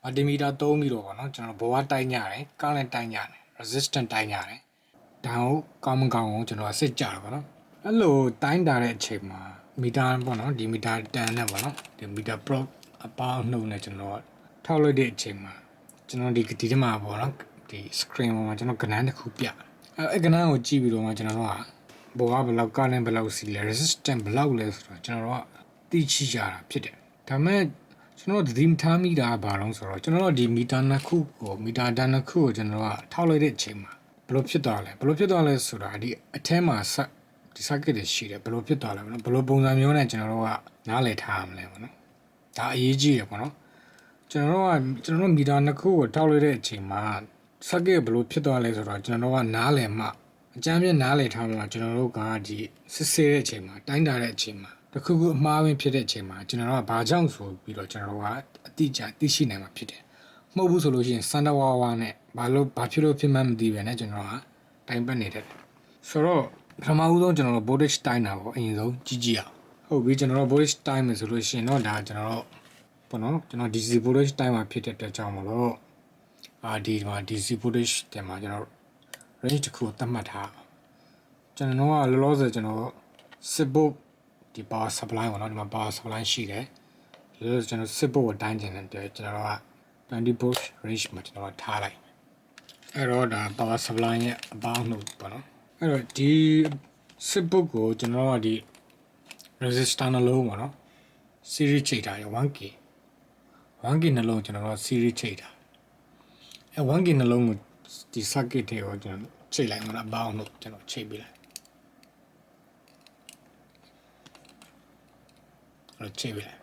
multimeter သုံးပြီးတော့ပေါ့နော်ကျွန်တော်ဘဝတိုင်းကြတယ် current တိုင်းကြတယ် resistance တိုင်းကြတယ်ဒါကိုကောင်းမကောင်းကိုကျွန်တော်စစ်ကြတာပေါ့နော်အဲ့လိုတိုင်းတာတဲ့အချိန်မှာမီတာပေါ့နော်ဒီမီတာတန်နဲ့ပေါ့နော်ဒီမီတာ probe အပေါင်းနှုတ်နဲ့ကျွန်တော်ထောက်လိုက်တဲ့အချိန်မှာကျွန်တော်ဒီထဲမှာပေါ့နော်ဒီ screen ပေါ်မှာကျွန်တော်ကဏ္ဍတစ်ခုပြအဲ့ကဏ္ဍကိုကြည့်ပြီးတော့မှကျွန်တော်တို့ကဘောကဘယ်လောက် current ဘယ်လောက်စီလဲ resistance ဘယ်လောက်လဲဆိုတော့ကျွန်တော်တို့ကသိချိကြတာဖြစ်တယ်ဒါမဲ့ကျွန်တော်တို့ဒီမထားမိတာဘာလို့ဆိုတော့ကျွန်တော်တို့ဒီမီတာနှစ်ခုကိုမီတာတန်နှစ်ခုကိုကျွန်တော်တို့ကထောက်လိုက်တဲ့အချိန်မှာဘယ်လိုဖြစ်သွားလဲဆိုတာဒီအထဲမှာဒီ circuit တွေရှိတယ်ဘယ်လိုဖြစ်သွားလဲပေါ့နော်ဘယ်လိုပုံစံမျိုးနဲ့ကျွန်တော်တို့ကနားလည်ထားရမလဲပေါ့နော်ဒါအရေးကြီးတယ်ပေါ့နော်ကျွန်တော်တို့မီတာနှစ်ခုကိုထောက်လိုက်တဲ့အချိန်မှာ circuit ဘယ်လိုဖြစ်သွားလဲဆိုတော့ကျွန်တော်တို့ကနားလည်မှအကြမ်းပြနားလည်ထားမှကျွန်တော်တို့ကဒီစစ်ဆေးတဲ့အချိန်မှာတိုင်းတာတဲ့အချိန်မှာတခုခုအမှားဝင်ဖြစ်တဲ့အချိန်မှာကျွန်တော်တို့ကဘာကြောင့်ဆိုပြီးတော့ကျွန်တော်တို့ကအတိအကျသိရှိနိုင်မှာဖြစ်တယ်မဟုတ်ဘူးဆိုလို့ရှိရင်စန္ဒဝါဝါနဲ့ဘာဖြစ်လို့ဖြစ်မှန်းမသိပဲねကျွန်တော်ကတိုင်းပတ်နေတယ်ဆိုတော့ပထမဦးဆုံးကျွန်တော်တို့ voltage တိုင်းတာပေါ့အရင်ဆုံးကြည့်အောင်ဟုတ်ပြီကျွန်တော်တို့ voltage တိုင်းမယ်ဆိုလို့ရှိရင်တော့ဒါကျွန်တော်တို့ပေါ့နော်ကျွန်တော် DC voltage တိုင်းမှာဖြစ်တဲ့အတွက်ကြောင့်မလို့ဒီမှာ DC voltage တင်မှာကျွန်တော် range တစ်ခုသတ်မှတ်ထားကျွန်တော်ကလောလောဆယ်ကျွန်တော်စစ်ဘုတ်ဒီ power supply ပေါ့နော်ဒီမှာ power supply ရှိတယ်လောလောဆယ်ကျွန်တော်စစ်ဘုတ်ကိုတိုင်းတင်တယ်ကျွန်တော်က20 volt range မှာကျွန်တော်ထားလိုက်အဲ့တော့ဒါ power supply ရဲ့အပေါင်းနှုတ်ပေါ့နော်အဲ့တော့ဒီစစ်ဘုတ်ကိုကျွန်တော်ကဒီ resistor နှလုံးပေါ့နော် series ချိန်ထားရ 1k နှလုံးကျွန်တော်က series ချိန်ထားအဲ့ 1k နှလုံးကိုဒီ circuit တွေကိုကျွန်တော်ချိန်လိုက်မှာအပေါင်းနှုတ်ကျွန်တော်ချိန်ပေးလိုက်အဲ့ချိန်ပေးလိုက်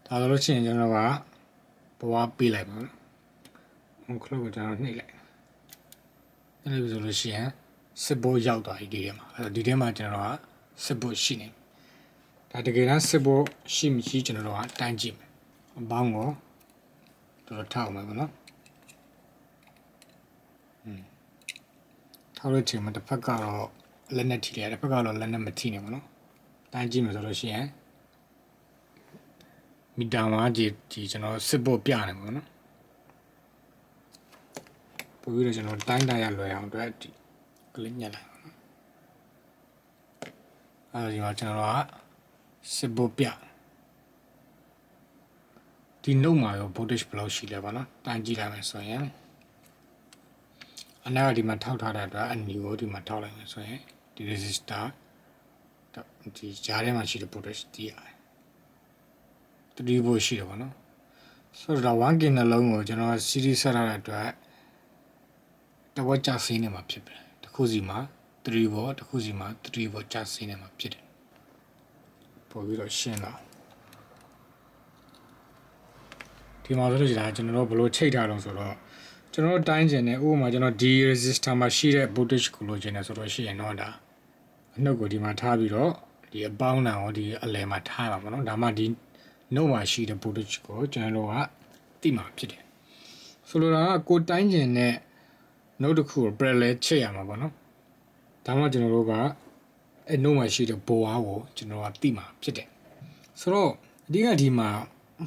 ဒါဆိုလို့ရှိရင်ကျွန်တော်ကဘဝပေးလိုက်ပါနော် clock ကိုကျွန်တော်နှိပ်လိုက်အဲ့လိုဆိုလို့ရှိရင်စစ်ဘိုးရောက်သွားပြီဒီထဲမှာအဲ့တော့ဒီထဲမှာကျွန်တော်ကစစ်ဘိုးရှိနေဒါတကယ်တမ်းစစ်ဘိုးရှိမရှိကျွန်တော်တို့ကတိုင်းကြည့်မယ်အပေါင်းကိုတော်ထောက်မယ်ပေါ့နော်ထောက်လို့ချိန်မှာတစ်ဖက်ကတော့လက်နဲ့ထိတယ်တစ်ဖက်ကတော့လက်နဲ့မထိနေပေါ့နော်တိုင်းကြည့်မယ်ဆိုလို့ရှိရင်မီတာမှာဒီကျွန်တော်စစ်ဘိုးပြနေပေါ့နော်ပို့ပြီးတော့ကျွန်တော်တိုင်းတာရလွယ်အောင်အတွက်ဒီကလစ်ညက်လိုက်ပါနော်အဲဒီမှာကျွန်တော်ကစစ်ဘိုးပြဒီနှုတ်မှာရော voltage ဘယ်လောက်ရှိလဲပါနော်တိုင်းကြည့်လိုက်မယ်ဆိုရင်အနားဒီမှာထောက်ထားတဲ့အတွက်အနီကိုဒီမှာထောက်လိုက်မယ်ဆိုရင်ဒီ resistor ဒီကြားထဲမှာရှိတဲ့ voltage တည်ရတယ်3 volt ရှိတယ်ပေါ့နော်ဆိုတော့ 1k နှလုံးကိုကျွန်တော် series ဆက်ထားတဲ့အတွက်တဝက်ကျဆင်းနေမှာဖြစ်တယ်တစ်ခုစီမှာ3 volt တစ်ခုစီမှာ3 volt ကျဆင်းနေမှာဖြစ်တယ်ပို့ပြီးတော့ရှင်းတော့ဒီမှာဆိုလို့ရှိရင်ကျွန်တော်တို့ဘယ်လိုချိန်ထားတော့ဆိုတော့ကျွန်တော်တို့တိုင်းကျင်နေဥပမာကျွန်တော်ဒီ resistor မှာရှိတဲ့ voltage ကိုလိုချင်တယ်ဆိုတော့ရှိရင်တော့ဒါအနှုတ်ကိုဒီမှာထားပြီးတော့ဒီအပေါင်းတန်ကိုဒီအလယ်မှာထားပါပေါ့နော်ဒါမှဒီနှုတ်မှာရှိတဲ့ voltage ကိုကျွန်တော်တို့ကသိမှာဖြစ်တယ်ဆိုလိုတာကကိုတိုင်းကျင်တဲ့နှုတ်တစ်ခုကို parallel ချိန်ရမှာပေါ့နော်ဒါမှကျွန်တော်တို့ကအဲ့နှုတ်မှာရှိတဲ့ဘိုးအားကိုကျွန်တော်ကသိမှာဖြစ်တယ်ဆိုတော့အဓိကဒီမှာ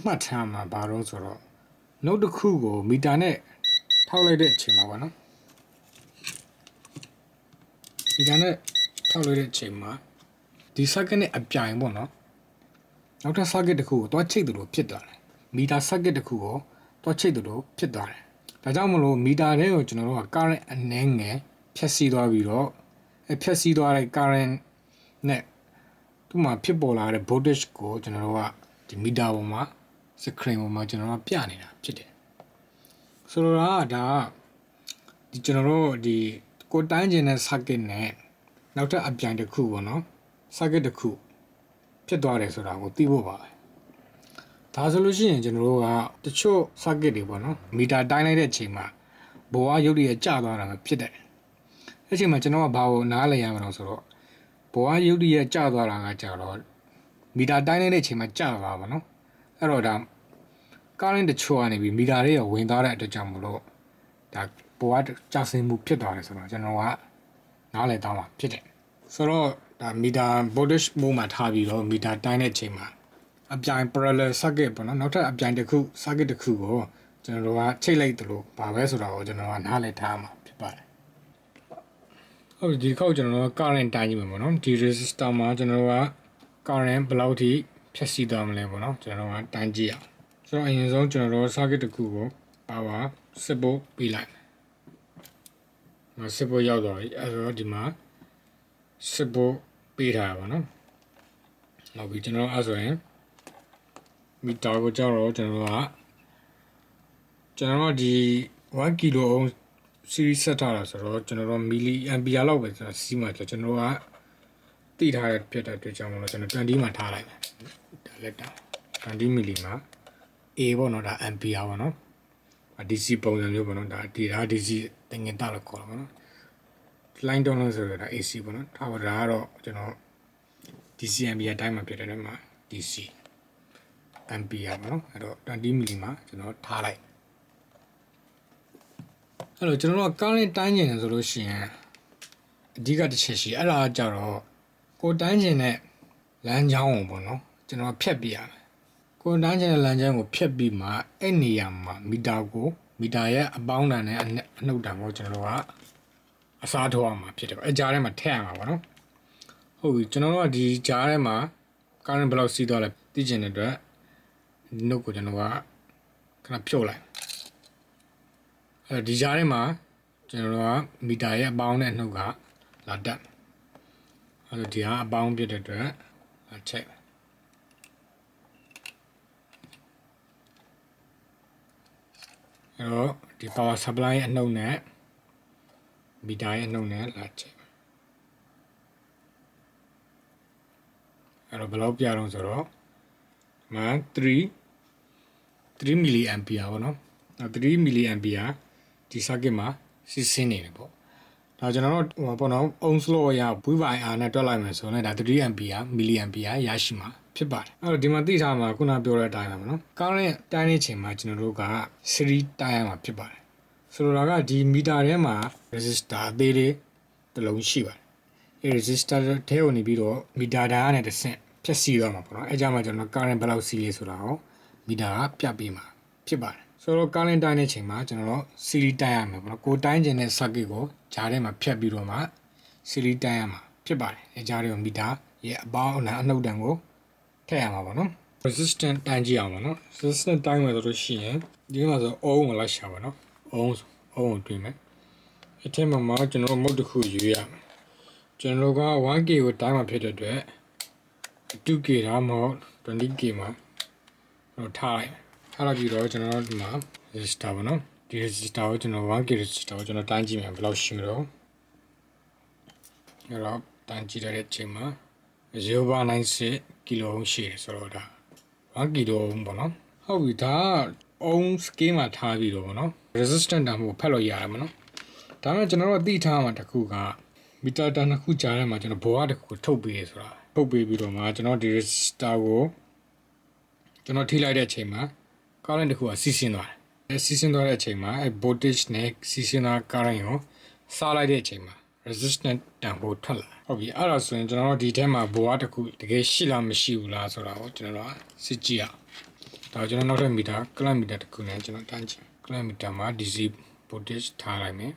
မှတ်ထားမှာဘာလို့ဆိုတော့နှုတ်တစ်ခုကိုမီတာနဲ့ထောက်လိုက်တဲ့အချိန်မှာပေါ့နော်မီတာနဲ့ထောက်လိုက်တဲ့အချိန်မှာဒီ circuit နဲ့အပြိုင်ပေါ့နော်နောက်ထပ် circuit တစ်ခုကိုတွားချိတ်သလိုဖြစ်သွားတယ်မီတာ circuit တစ်ခုကိုတွားချိတ်သလိုဖြစ်သွားတယ်ဒါကြောင့်မလို့မီတာတွေကိုကျွန်တော်တို့က current အနည်းငယ်ဖြတ်စီးသွားပြီးတော့ဖြတ်စီးသွားတဲ့ current နဲ့သူ့မှာဖြစ်ပေါ်လာတဲ့ voltage ကိုကျွန်တော်တို့ကဒီမီတာပေါ်မှာ screen ပေါ်မှာကျွန်တော်တို့ပြနေတာဖြစ်တယ်ဆိုတော့ဒါဒီကျွန်တော်တို့ဒီကိုတိုင်းကျင်တဲ့ circuit နဲ့နောက်ထပ်အပြိုင်တစ်ခုပေါ့နော် circuit တစ်ခုဖြစ်သွားတယ်ဆိုတာကိုသိဖို့ပါပဲဒါဆိုလို့ရှိရင်ကျွန်တော်တို့ကတချို့ circuit တွေပေါ့နော်မီတာတိုင်းလိုက်တဲ့အချိန်မှာဘိုးကရုပ်တရက်ကျသွားတာပဲဖြစ်တယ်အဲ့ချိန်မှာကျွန်တော်ကဘာကိုနားလည်ရမှာလဲဆိုတော့ဘိုးကရုပ်တရက်ကျသွားတာကကြတော့မီတာတိုင်းလိုက်တဲ့အချိန်မှာကျသွားပါနော်အဲ့တော့ဒါ current တချို့ကနေပြီးမီတာတွေဝင်သွားတဲ့အတွက်ကြောင့်မလို့ဒါဘိုးကကျဆင်းမှုဖြစ်သွားတယ်ဆိုတော့ကျွန်တော်ကနားလည်သွားမှာဖြစ်တယ်ဆိုတော့ဒါမီတာ voltage မိုးမှာထားပြီးတော့မီတာတိုင်းတဲ့အချိန်မှာ အပြိုင် parallel circuit ပေါ့နော်နောက်ထပ်အပြိုင်တစ်ခု circuit တစ်ခုကိုကျွန်တော်တို့ကချိတ်လိုက်သလိုဘာပဲဆိုတာကိုကျွန်တော်ကနားလည်ထားမှာဖြစ်ပါတယ်ဟုတ်ပြီဒီတစ်ခေါက်ကျွန်တော်တို့ current တိုင်းကြည့်မယ်ပေါ့နော်ဒီ resistor မှာကျွန်တော်တို့က current ဘယ်လောက်ထိဖြည့်ဆည်းသွားမလဲပေါ့နော်ကျွန်တော်တို့ကတိုင်းကြည့်အောင်ဆိုတော့အရင်ဆုံးကျွန်တော်တို့ circuit တစ်ခုကို power စစ်ဖို့ပေးလိုက်စစ်ဖို့ရောက်တော့အဲ့တော့ဒီမှာစစ်ဖို့ပေးထားပါနော်နောက်ပြီးကျွန်တော်အဲ့ဆိုရင်မီတာကိုကြောက်တော့ကျွန်တော်ဒီ 1 kilo ohm series ဆက်ထားတာဆိုတော့ကျွန်တော်တို့ milli ampere လောက်ပဲကျွန်တော်စီးမှာကျွန်တော်ကတိထားတဲ့ဖြစ်တဲ့အတွက်ကြောင့်မလို့ကျွန်တော်20မှာထားလိုက်တယ်ဒါလက်တာ20 milli မှာ A ပေါ့နော်ဒါ ampere ပေါ့နော် DC ပုံစံမျိုးပေါ့နော်ဒါ DC တင်ငင်တာလို့ခေါ်တာပေါ့နော် line တုံးလို့ဆိုတော့ဒါ AC ပေါ့နော်ဒါကတော့ကျွန်တော် DC ampere အတိုင်းမှာဖြစ်တဲ့မှာ DC ampere ပေါ့နော်အဲ့တော့20 milli မှာကျွန်တော်ထားလိုက်အဲ့တော့ကျွန်တော်တို့ current တိုင်းကျင်တယ်ဆိုလို့ရှိရင်အဓိကတစ်ချက်ရှိအဲ့ဒါကြတော့ကိုတိုင်းကျင်တဲ့လမ်းကြောင်းကိုပေါ့နော်ကျွန်တော်ဖြတ်ပြရမယ်ကိုတိုင်းကျင်တဲ့လမ်းကြောင်းကိုဖြတ်ပြီးမှအဲ့နေရာမှာမီတာရဲ့အပေါင်းတန်နဲ့အနှုတ်တန်ကိုကျွန်တော်တို့ကအစားထိုးအောင်မှာဖြစ်တယ်အဲ့ကြားထဲမှာထည့်ရမှာပေါ့နော်ဟုတ်ပြီကျွန်တော်တို့ကဒီကြားထဲမှာ current ဘယ်လောက်စီးသွားလဲသိချင်တဲ့အတွက်နှုတ်ကိုကျွန်တော်ကခဏဖြုတ်လိုက်ဒီကြားထဲမှာကျွန်တော်တို့ကမီတာရဲ့အပေါင်းနဲ့နှုတ်ကလာတက်အဲ့တော့ဒီဟာအပေါင်းဖြစ်တဲ့အတွက်လာချက်အဲ့တော့ဒီ power supply ရဲ့အနှုတ်နဲ့မီတာရဲ့အနှုတ်နဲ့လာချက်အဲ့တော့ဘယ်လောက်ပြတော့ဆိုတော့မှ3 milli ampere ပေါ့နော်3 milli ampere ဒီ circuit မှာစီးဆင်းနေတယ်ပေါ့ဒါကျွန်တော်တို့ဟိုပေါ့နော် ohms law အရ V/R နဲ့တွက်လိုက်မယ်ဆိုရင်ဒါ3 ampere milli ampere ရရှိမှာဖြစ်ပါတယ်အဲ့တော့ဒီမှာသိထားမှာခုနပြောတဲ့အတိုင်းပါပေါ့နော် current တိုင်းတဲ့ချိန်မှာကျွန်တော်တို့က series တိုင်းရမှာဖြစ်ပါတယ်ဆိုလိုတာကဒီမီတာထဲမှာ resistor အသေးလေးတစ်လုံးရှိပါတယ်အဲ့ resistor ထဲကိုနေပြီးတော့မီတာဓာတ်နဲ့တစ်ဆင့်ဖြည့်ဆည်းသွားမှာပေါ့နော်အဲ့ကြမှာကျွန်တော် current ဘယ်လောက်စီးလဲဆိုတာကိုမီတာကပြပေးမှာဖြစ်ပါတယ်ဆိုတော့ current တိုင်းတဲ့ချိန်မှာကျွန်တော်တို့ series တိုင်းရမှာပေါ့နော်ကိုတိုင်းခြင်းတဲ့ circuit ကိုဂျားထဲမှာဖြတ်ပြီးတော့မှ series တိုင်းရမှာဖြစ်ပါတယ်အဲဂျားတွေကိုမီတာရဲ့အပေါင်းအနှုတ်တန်ကိုထည့်ရမှာပေါ့နော် resistance တိုင်းကြည့်အောင်ပေါ့နော် resistance တိုင်းမယ်ဆိုလို့ရှိရင်ဒီမှာဆို ohm ကိုလိုက်ရှာပါနော် ohm ကိုတွေ့မယ်အထက်မှာကျွန်တော်မုတ်တစ်ခုယူရမယ်ကျွန်တော်က 1k ကိုတိုင်းမှာဖြစ်တဲ့အတွက် 2k ဒါမှမဟုတ် 20k မှာတော့ထားလိုက်ပြီးတော့ကျွန်တော်ဒီမှာ resistor ပေါ့နော်ဒီ resistor ကိုကျွန်တော် 1k resistor ကိုကျွန်တော်တိုင်းကြည့်မယ်ဘယ်လောက်ရှိမလို့အဲ့တော့တိုင်းကြည့်တဲ့အချိန်မှာ 0.96 kilo ohm ရှိတယ်ဆိုတော့ဒါ1 kilo ohm ပေါ့နော်ဟုတ်ပြီဒါက ohm scale မှာထားပြီးတော့ပေါ့နော် resistance တန်ဖို့ဖတ်လို့ရတယ်မနော်ဒါမှကျွန်တော်တို့သိထားမှာတစ်ခုကမီတာတန်တစ်ခုကြားထဲမှာကျွန်တော်ဘောကတစ်ခုထုတ်ပေးရဆိုတာထုတ်ပေးပြီးတော့မှကျွန်တော်ဒီ resistor ကိုကျွန်တော်ထိလိုက်တဲ့အချိန်မှာ current တစ်ခုကစီးဆင်းသွားတယ်စီးဆင်းသွားတဲ့အချိန်မှာအဲ voltage နဲ့စီးဆင်းသွား current ကိုစားလိုက်တဲ့အချိန်မှာ resistance တန်ဖို့ထွက်လာဟုတ်ပြီအဲ့ဒါဆိုရင်ကျွန်တော်တို့ဒီထဲမှာဘောကတစ်ခုတကယ်ရှိလားမရှိဘူးလားဆိုတာကိုကျွန်တော်တို့စစ်ကြည့်အောင်ဒါကျွန်တော်နောက်ထပ်မီတာ current meter တစ်ခုနဲ့ကျွန်တော်တိုင်းကြည့် current meter မှာ DC voltage ထားလိုက်မယ်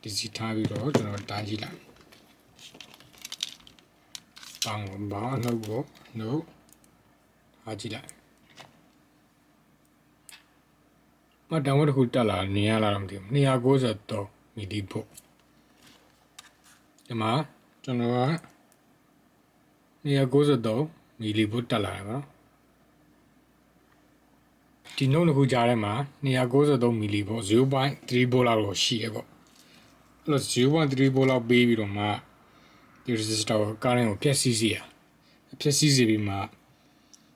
DC ထားပြီးတော့ကျွန်တော်တိုင်းကြည့်လိုက်ပေါင်းဘာအနှုတ်ကိုနှုတ်အားကြည့်လိုက်မတန်ဝတ်တစ်ခုတက်လာနေရလားတော့မသိဘူး293မီလီဗို့ဒီမှာကျွန်တော်က293မီလီဗို့တက်လာတယ်ပေါ့နော်ဒီနှုတ်တစ်ခုကြားထဲမှာ293မီလီဗို့ 0.3 ဗို့လောက်တော့ရှိရပေါ့အဲ့လို 0.3 ဗို့လောက်ပေးပြီးတော့မှဒီ resistor ကို current ကိုဖျက်ဆီးစေပြီးမှ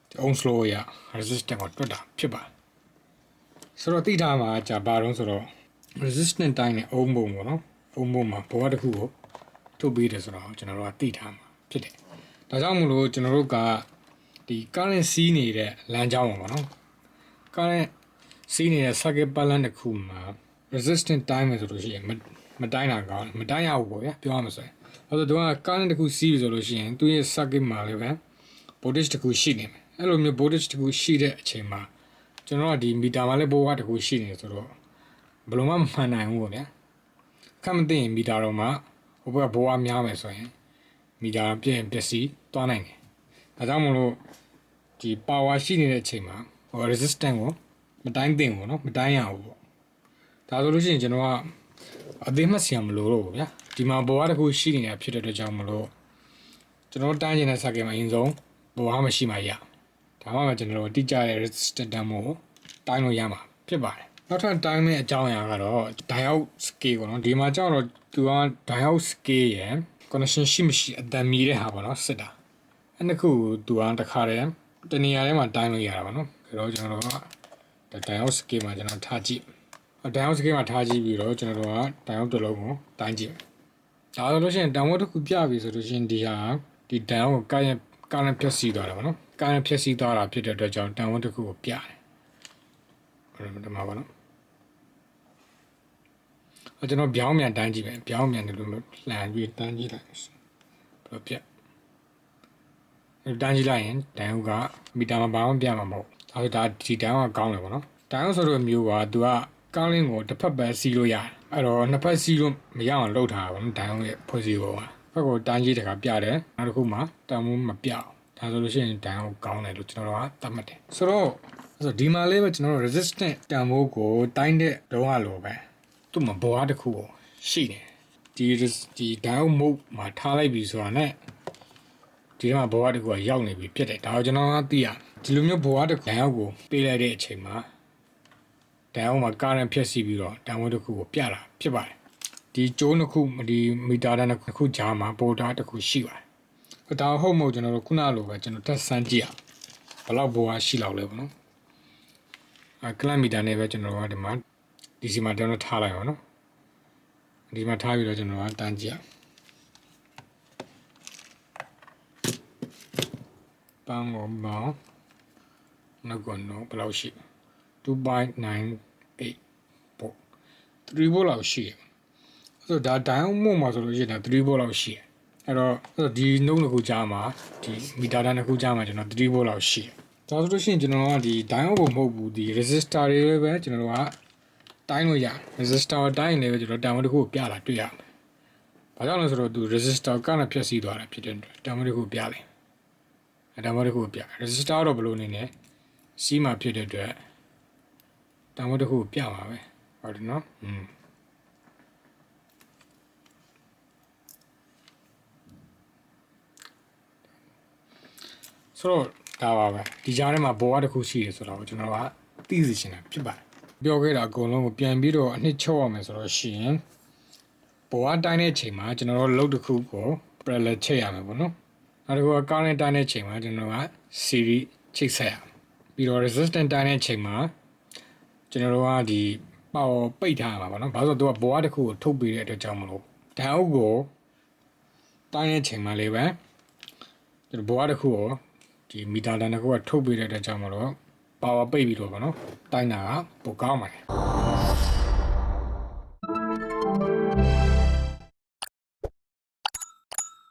ဒီ ohms law ရ resistance ကိုတွက်တာဖြစ်ပါတယ်ဆိုတော့သိထားမှာကြာဘာတော့ဆိုတော့ resistance တိုင်းနဲ့ ohm ပုံပေါ့နော် ohm ပုံမှာဘောတစ်ခုကိုထုတ်ပေးတယ်ဆိုတော့ကျွန်တော်တို့ကသိထားမှာဖြစ်တယ်ဒါကြောင့်မလို့ကျွန်တော်တို့ကဒီ current စီးနေတဲ့လမ်းကြောင်းပေါ့နော် current စီးနေတဲ့ circuit balance တစ်ခုမှာ resistance တိုင်းမယ်ဆိုလို့ရှိရင်မတိုင်းတာကောင်းမတိုင်းရဘူးပေါ့ဗျာပြောရမှာဆိုရင်အဲ့တော့သူက current တစ်ခုစီးပြီဆိုလို့ရှိရင်သူရဲ့ circuit မှာလည်းပဲ voltage တစ်ခုရှိနေမယ်အဲ့လိုမျိုး voltage တစ်ခုရှိတဲ့အချိန်မှာကျွန်တော်ကဒီမီတာမှာလည်းဘဝတစ်ခုရှိနေဆိုတော့ဘယ်လိုမှမမှန်နိုင်ဘူးပေါ့ဗျာအခက်မသိရင်မီတာတော့မှဟိုဘက်ကဘဝများမယ်ဆိုရင်မီတာပြည့်ရင်ပျက်စီးသွားနိုင်တယ်ဒါကြောင့်မလို့ဒီ power ရှိနေတဲ့အချိန်မှာဟို resistance ကိုမတိုင်းသင့်ဘူးเนาะမတိုင်းရဘူးပေါ့ဒါဆိုလို့ရှိရင်ကျွန်တော်ကအသေးမှတ်စီရမလို့တော့ဘူးဗျာဒီမှာဘဝတစ်ခုရှိနေတာဖြစ်တဲ့အတွက်ကြောင့်မလို့ကျွန်တော်တိုင်းနေတဲ့ circuit မှာအရင်ဆုံးဘဝမရှိမှရဒါမှမဟုတ်ကျွန်တော်တိကျတဲ့ resistance တန်းမို့တိုင်းလို့ရမှာဖြစ်ပါတယ်နောက်ထပ်တိုင်းမဲ့အကြောင်းအရာကတော့ diode scale ပေါ့နော်ဒီမှာကျတော့သူက diode scale ရယ် connection ရှိမရှိအတန်မြည်တဲ့ဟာပေါ့နော်စစ်တာအဲ့နှစ်ခုသူကတခါတည်းတနေရာထဲမှာတိုင်းလို့ရတာပေါ့နော်ဒါတော့ကျွန်တော်က diode scale မှာကျွန်တော်ထားကြည့်diode scale မှာထားကြည့်ပြီးတော့ကျွန်တော်က diode တစ်လုံးကိုတိုင်းကြည့်ဒါဆိုလို့ရှိရင်တန်ဖိုးတစ်ခုပြပြီဆိုလို့ရှိရင်ဒီဟာဒီ diode ကိုကားနဲ့ဖြတ်စီးသွားတယ်ပေါ့နော်ကားနဲ့ဖြတ်စီးသွားတာဖြစ်တဲ့အတွက်ကြောင့်တန်ဖိုးတစ်ခုကိုပြတယ်ဒီမှာပေါ့နော်ကျွန်တော်ပြောင်းမြန်တိုင်းကြည့်မယ်ပြောင်းမြန်တယ်လို့လှန်ပြီးတိုင်းကြည့်လိုက်ဘယ်လိုပြတိုင်းကြည့်လိုက်ရင်ဒိုင်ဟုတ်ကမီတာမှာဘာမှပြမှာမဟုတ်ဒါဒီဒိုင်ကကောင်းတယ်ပေါ့နော်ဒိုင်ဟုတ်ဆိုတော့မျိုးကသူကကောင်းလင်းကိုတစ်ဖက်ပဲစီးလို့ရတယ်အဲ့တော့နှစ်ဖက်စီးလို့မရအောင်လုပ်ထားတာပေါ့နော်ဒိုင်ဟုတ်ရဲ့ဖွဲ့စည်းပုံကဖက်ကိုတိုင်းကြည့်တခါပြတယ်နောက်တစ်ခုမှတန်ဖိုးမပြအောင်ဒါဆိုလို့ရှိရင်ဒိုင်ဟုတ်ကောင်းတယ်လို့ကျွန်တော်ကသတ်မှတ်တယ်ဆိုတော့ဒီမှာလေးပဲကျွန်တော်တို့ resistant တန်ဖိုးကိုတိုင်းတဲ့တော့ဟာလိုပဲသူ့မှာဘဝတစ်ခုကိုရှိတယ်ဒီ diode mode မှာထားလိုက်ပြီဆိုတာနဲ့ဒီမှာဘဝတစ်ခုကရောက်နေပြီဖြစ်တယ်ဒါကိုကျွန်တော်ကသိရဒီလိုမျိုးဘဝတစ်ခု diode ကိုပေးလိုက်တဲ့အချိန်မှာ diode မှာ current ဖြတ်စီးပြီးတော့ diode တစ်ခုကိုပြတာဖြစ်ပါတယ်ဒီကျိုးနှစ်ခုဒီမီတာတန်းတစ်ခုကြားမှာပိုတာတစ်ခုရှိပါတယ်ဒါဟုတ်မဟုတ်ကျွန်တော်တို့ခုနလိုပဲကျွန်တော်တက်ဆန်းကြည့်ရဘယ်လောက်ဘဝရှိလောက်လဲပေါ့နော်ကလမီတာနဲ့ပဲကျွန်တော်ကဒီမှာဒီစီမှာကျွန်တော်ထားလိုက်ပါနော်ဒီမှာထားပြီးတော့ကျွန်တော်ကတန်းကြည့်ပန်းကိုမောင်းနောက်ကတော့ဘယ်လောက်ရှိ2.98ပေါ့3 volt လောက်ရှိတယ်ဆိုတော့ဒါဒိုင်အောင်မို့မှာဆိုလို့ရှိရင်3 volt လောက်ရှိတယ်အဲ့တော့ဒီနှုတ်တစ်ခုကြားမှာဒီမီတာတန်းတစ်ခုကြားမှာကျွန်တော်3 volt လောက်ရှိတယ်ဒါဆိုလို့ရှိရင်ကျွန်တော်ကဒီဒိုင်အောင်ကိုမဟုတ်ဘူးဒီ resistor တွေပဲကျွန်တော်တို့ကတိုင်းလို့ရ resistor တိုင်းနေပဲကျွန်တော်တန်ဖိုးတစ်ခုကိုပြလာတွေ့ရမယ်။ဘာကြောင့်လဲဆိုတော့သူ resistor ကလည်းဖြည့်ဆည်းသွားတာဖြစ်တဲ့အတွက်တန်ဖိုးတစ်ခုပြလိုက်။တန်ဖိုးတစ်ခုပြ resistor တော့ဘယ်လိုနေလဲစီးမှာဖြစ်တဲ့အတွက်တန်ဖိုးတစ်ခုပြပါပဲ။ဟုတ်တယ်နော်။ဆိုတော့ဒါပါပဲဒီကြားထဲမှာဘဝတစ်ခုရှိတယ်ဆိုတော့ကျွန်တော်ကသိသိချင်တာဖြစ်ပါတယ်ပြောခဲ့တာအကုန်လုံးကိုပြန်ပြီးတော့အနှစ်ချုပ်ရမယ်ဆိုတော့ရှင်ဘဝတိုင်းတဲ့ချိန်မှာကျွန်တော်တို့လုတ်တစ်ခုကို parallel ချိတ်ရမယ်ပေါ့နော်နောက်တစ်ခုက current တိုင်းတဲ့ချိန်မှာကျွန်တော်က series ချိတ်ဆက်ရမယ်ပြီးတော့ resistance တိုင်းတဲ့ချိန်မှာကျွန်တော်တို့ကဒီ power ပိတ်ထားရမှာပေါ့နော်ဘာလို့ဆိုတော့သူကဘဝတစ်ခုကိုထုတ်ပေးတဲ့အတွက်ကြောင့်မလို့ဓာတ်အုပ်ကိုတိုင်းတဲ့ချိန်မှာလေးပဲကျွန်တော်ဘဝတစ်ခုကိုဒီမီတာတန်တစ်ခုကထုတ်ပေးတဲ့အတွက်ကြောင့်မလို့ power ပိတ်ပြီးတော့ပေါ့နော်တိုင်းတာကပိုကောင်းပါတယ်